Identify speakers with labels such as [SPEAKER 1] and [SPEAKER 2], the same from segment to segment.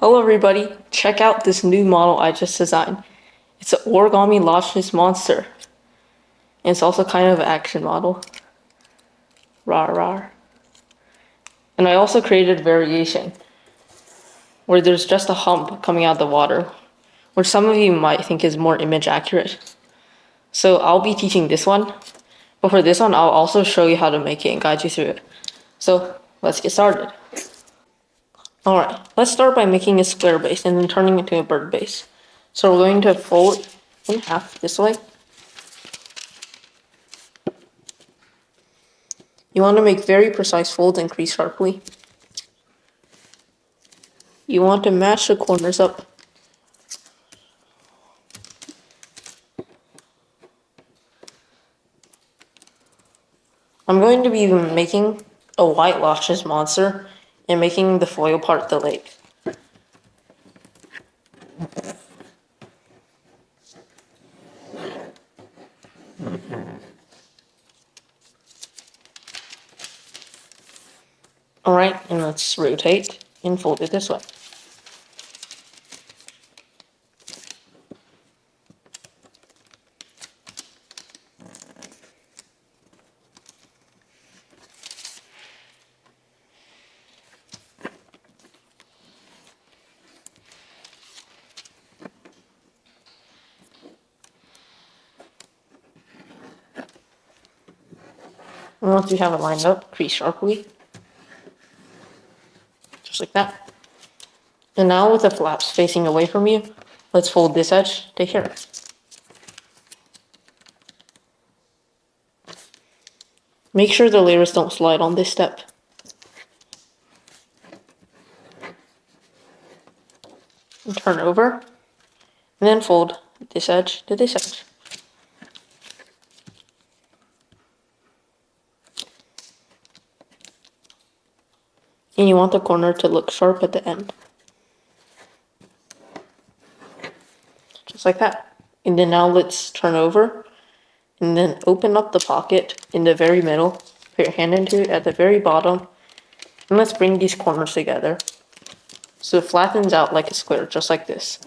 [SPEAKER 1] Hello everybody, check out this new model I just designed. It's an Origami Loch Ness Monster. And it's also kind of an action model. Rawr rawr. And I also created a variation where there's just a hump coming out of the water, which some of you might think is more image accurate. So I'll be teaching this one, but for this one I'll also show you how to make it and guide you through it. So let's get started. Alright, let's start by making a square base and then turning it into a bird base. So we're going to fold it in half this way. You want to make very precise folds and crease sharply. You want to match the corners up. I'm going to be making a white Loch Ness Monster and making the foil part the lake. Alright, and let's rotate and fold it this way. And once you have it lined up, crease sharply. Just like that. And now with the flaps facing away from you, let's fold this edge to here. Make sure the layers don't slide on this step. And turn over, and then fold this edge to this edge. And you want the corner to look sharp at the end. Just like that. And then now let's turn over, and then open up the pocket in the very middle. Put your hand into it at the very bottom, and let's bring these corners together. So it flattens out like a square, just like this.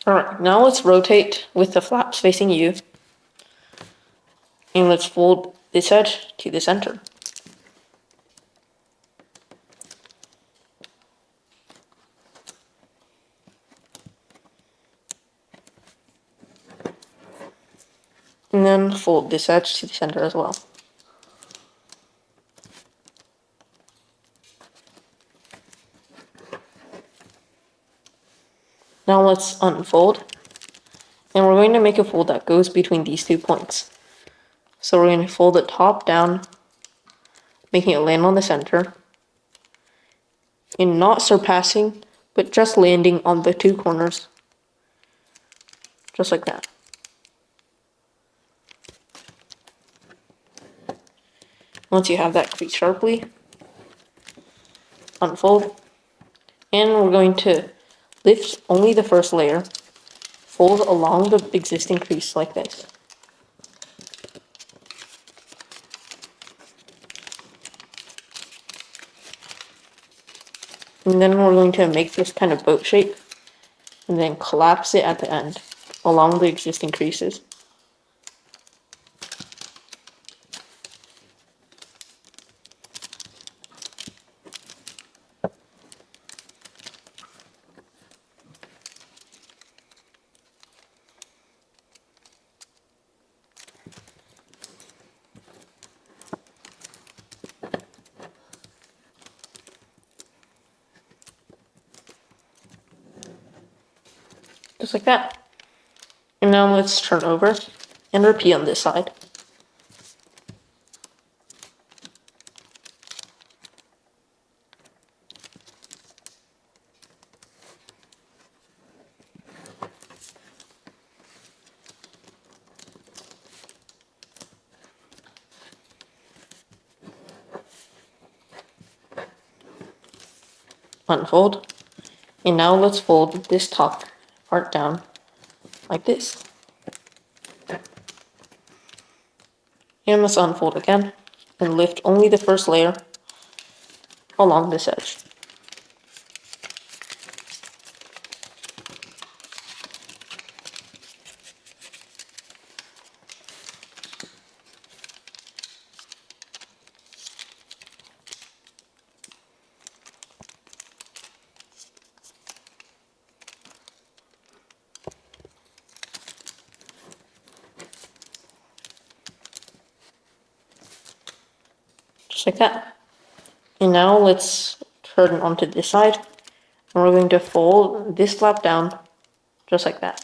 [SPEAKER 1] Alright, now let's rotate with the flaps facing you. And let's fold this edge to the center. And then fold this edge to the center as well. Now let's unfold. And we're going to make a fold that goes between these 2 points. So we're going to fold it top down, making it land on the center. And not surpassing, but just landing on the 2 corners. Just like that. Once you have that, crease sharply, unfold, and we're going to lift only the first layer, fold along the existing crease like this. And then we're going to make this kind of boat shape, and then collapse it at the end, along the existing creases. Just like that. And now let's turn over and repeat on this side. Unfold. And now let's fold this top part down like this. And let's unfold again and lift only the first layer, along this edge. Just like that. And now let's turn it onto this side. And we're going to fold this flap down, just like that.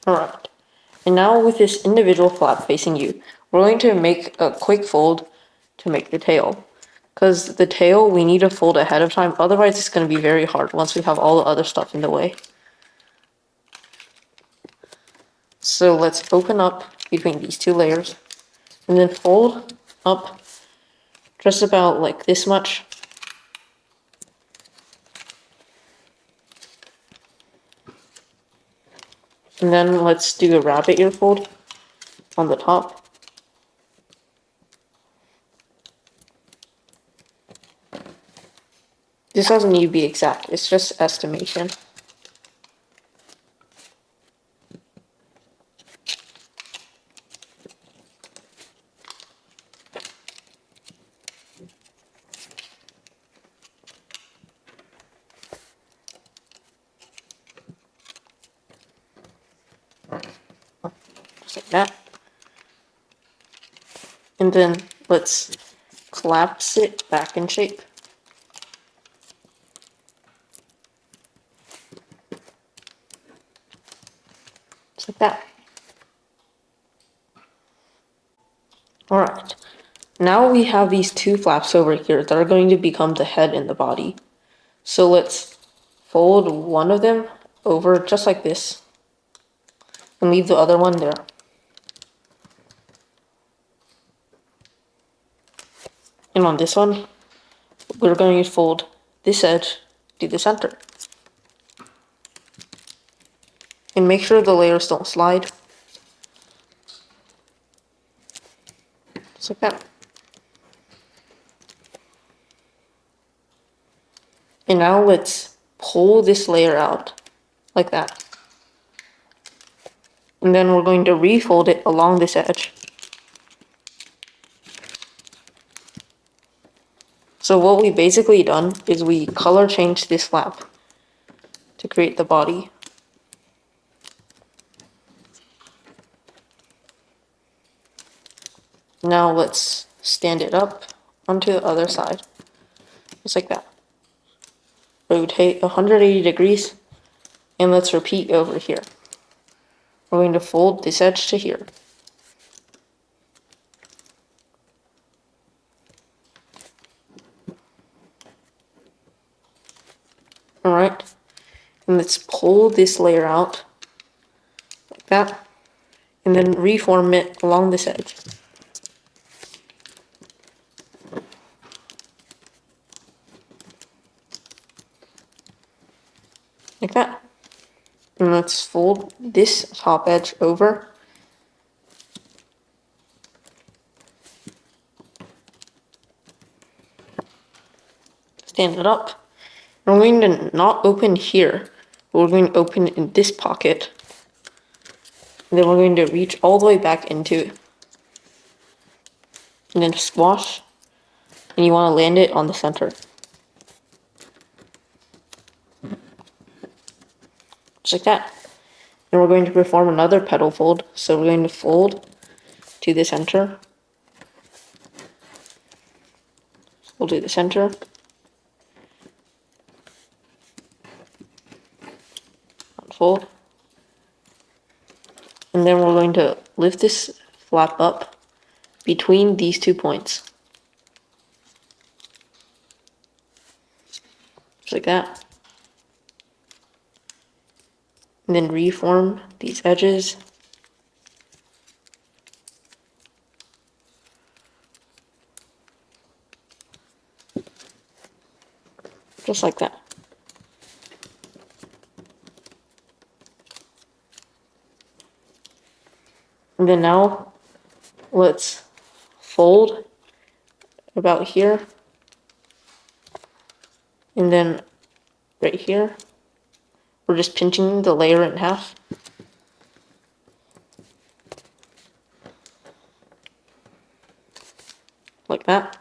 [SPEAKER 1] Alright. And now with this individual flap facing you, we're going to make a quick fold to make the tail. Because the tail, we need to fold ahead of time, otherwise it's going to be very hard once we have all the other stuff in the way. So let's open up between these two layers, and then fold up just about like this much. And then let's do a rabbit ear fold on the top. This doesn't need to be exact, it's just estimation. Just like that. And then let's collapse it back in shape. Just like that. Alright. Now we have these two flaps over here that are going to become the head and the body. So let's fold one of them over just like this and leave the other one there. And on this one, we're going to fold this edge to the center. And make sure the layers don't slide. Just like that. And now let's pull this layer out, like that. And then we're going to refold it along this edge. So what we basically done is we color changed this flap to create the body. Now let's stand it up onto the other side, just like that. Rotate 180 degrees, and let's repeat over here. We're going to fold this edge to here. Alright, and let's pull this layer out, like that, and then reform it along this edge. Like that. And let's fold this top edge over. Stand it up. And we're going to not open here, but we're going to open in this pocket. And then we're going to reach all the way back into it. And then squash. And you want to land it on the center. Just like that. And we're going to perform another petal fold. So we're going to fold to the center. Fold to the center. Unfold. And then we're going to lift this flap up between these 2 points. Just like that. And then reform these edges. Just like that. And then now, let's fold about here. And then right here, we're just pinching the layer in half. Like that.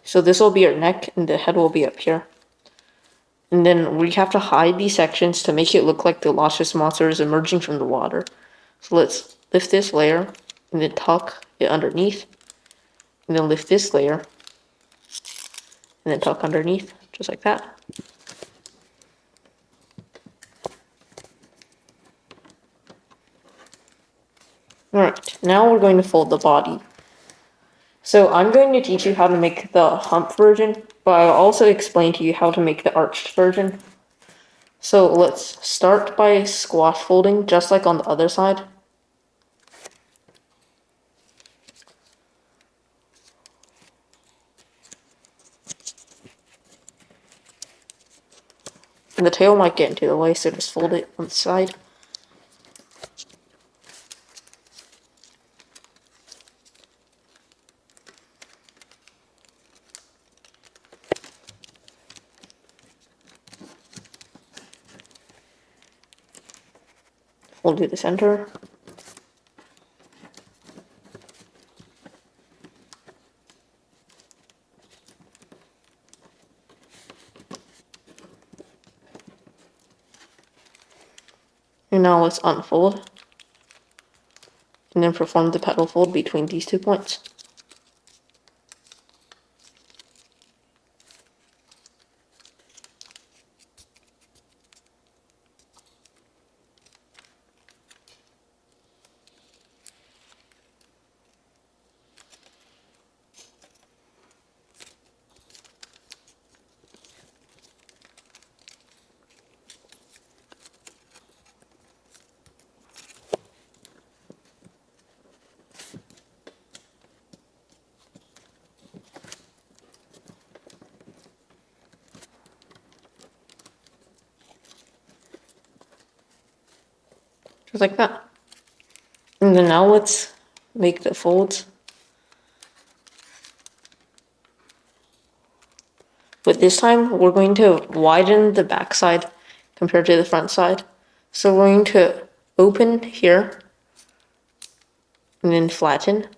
[SPEAKER 1] So this will be our neck and the head will be up here. And then we have to hide these sections to make it look like the Loch Ness Monster is emerging from the water. So let's lift this layer and then tuck it underneath. And then lift this layer and then tuck underneath, just like that. Alright, now we're going to fold the body. So I'm going to teach you how to make the hump version, but I'll also explain to you how to make the arched version. So let's start by squash folding, just like on the other side. And the tail might get into the way, so just fold it on the side. Fold to the center. And now let's unfold. And then perform the petal fold between these 2 points. Just like that. And then now let's make the folds. But this time we're going to widen the back side compared to the front side. So we're going to open here and then flatten,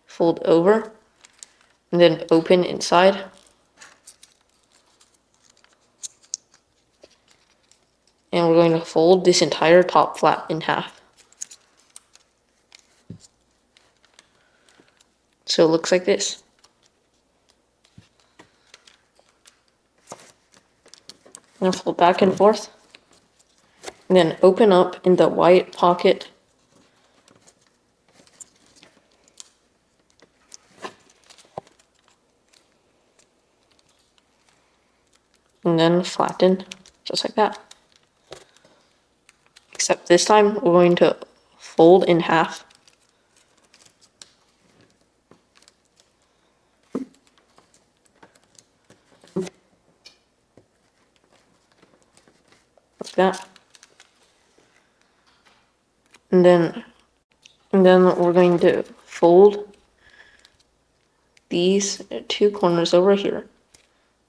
[SPEAKER 1] fold over, and then open inside. And we're going to fold this entire top flap in half. So it looks like this. And fold back and forth. And then open up in the white pocket. And then flatten, just like that. Except this time we're going to fold in half. Like that. And then we're going to fold these 2 corners over here,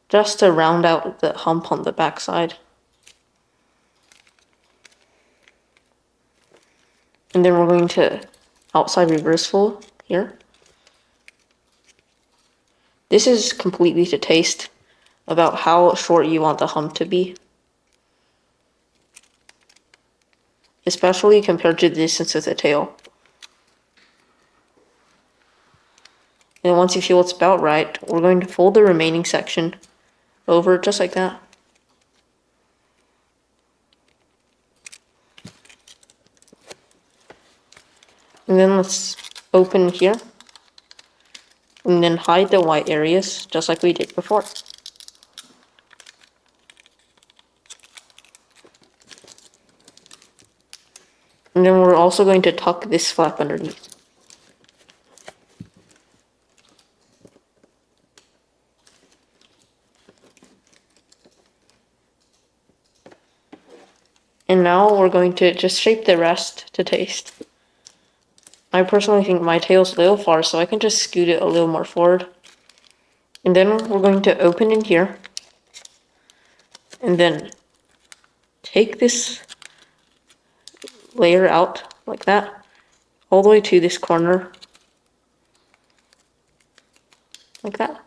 [SPEAKER 1] just to round out the hump on the back side. And then we're going to outside reverse fold here. This is completely to taste about how short you want the hump to be, especially compared to the distance of the tail. And once you feel it's about right, we're going to fold the remaining section over just like that. And then let's open here. And then hide the white areas, just like we did before. And then we're also going to tuck this flap underneath. And now we're going to just shape the rest to taste. I personally think my tail's a little far, so I can just scoot it a little more forward. And then we're going to open in here. And then take this layer out like that, all the way to this corner. Like that.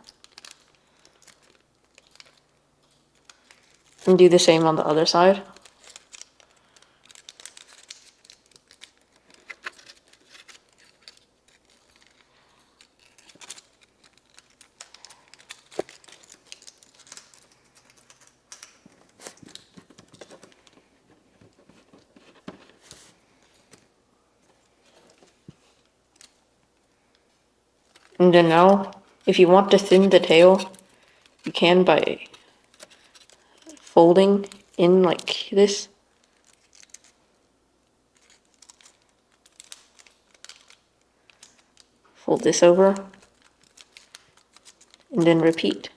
[SPEAKER 1] And do the same on the other side. And then now, if you want to thin the tail, you can by folding in like this. Fold this over. And then repeat.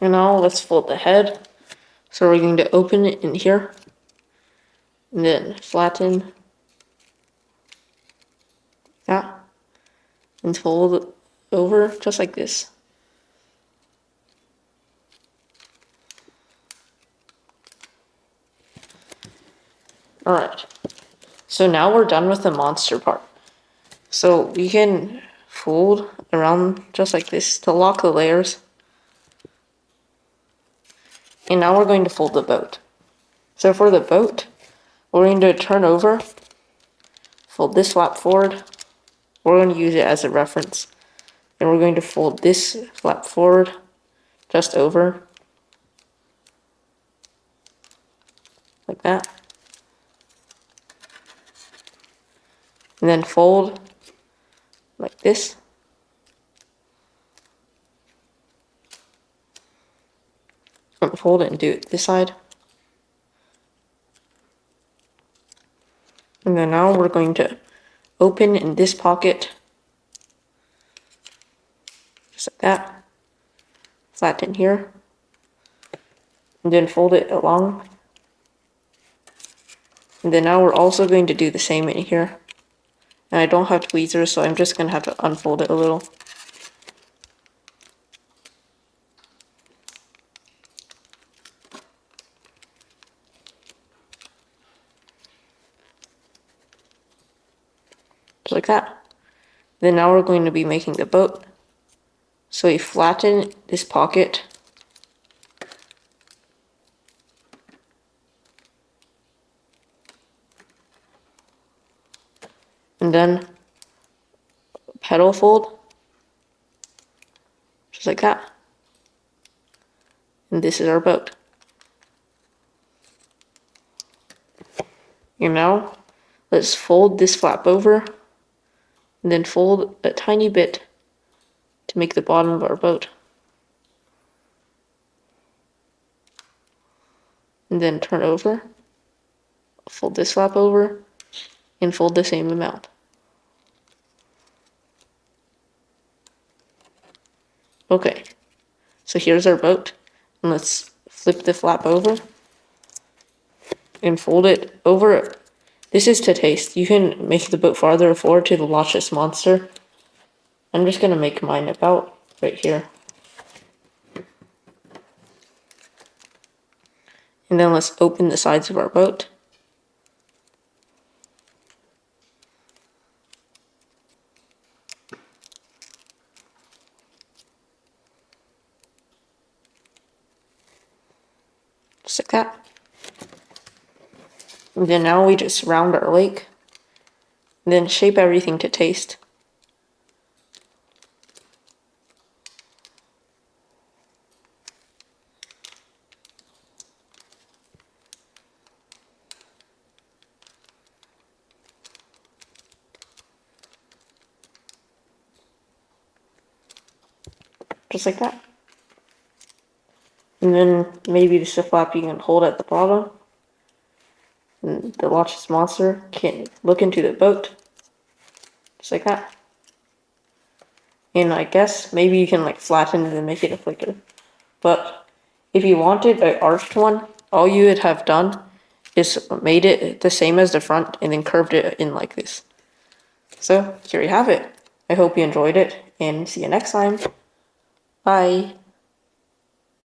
[SPEAKER 1] And now let's fold the head. So we're going to open it in here. And then flatten. That. And fold it over just like this. Alright. So now we're done with the monster part. So we can fold around just like this to lock the layers. And now we're going to fold the boat. So for the boat, we're going to turn over, fold this flap forward. We're going to use it as a reference. And we're going to fold this flap forward, just over, like that. And then fold like this. Fold it and do it this side. And then now we're going to open in this pocket. Just like that. Flatten here. And then fold it along. And then now we're also going to do the same in here. And I don't have tweezers, so I'm just going to have to unfold it a little. Just like that. Then now we're going to be making the boat. So we flatten this pocket. And then petal fold. Just like that. And this is our boat. And now let's fold this flap over. And then fold a tiny bit to make the bottom of our boat. And then turn over, fold this flap over, and fold the same amount. Okay, so here's our boat. And let's flip the flap over and fold it over. This is to taste. You can make the boat farther forward to the Loch Ness Monster. I'm just going to make mine about right here. And then let's open the sides of our boat. Just like that. And then now we just round our lake. And then shape everything to taste. Just like that. And then maybe just a flap you can hold at the bottom. And the Loch Ness Monster can look into the boat. Just like that. And I guess maybe you can like flatten it and make it a flicker. But if you wanted an arched one, all you would have done is made it the same as the front and then curved it in like this. So here you have it. I hope you enjoyed it and see you next time. Bye.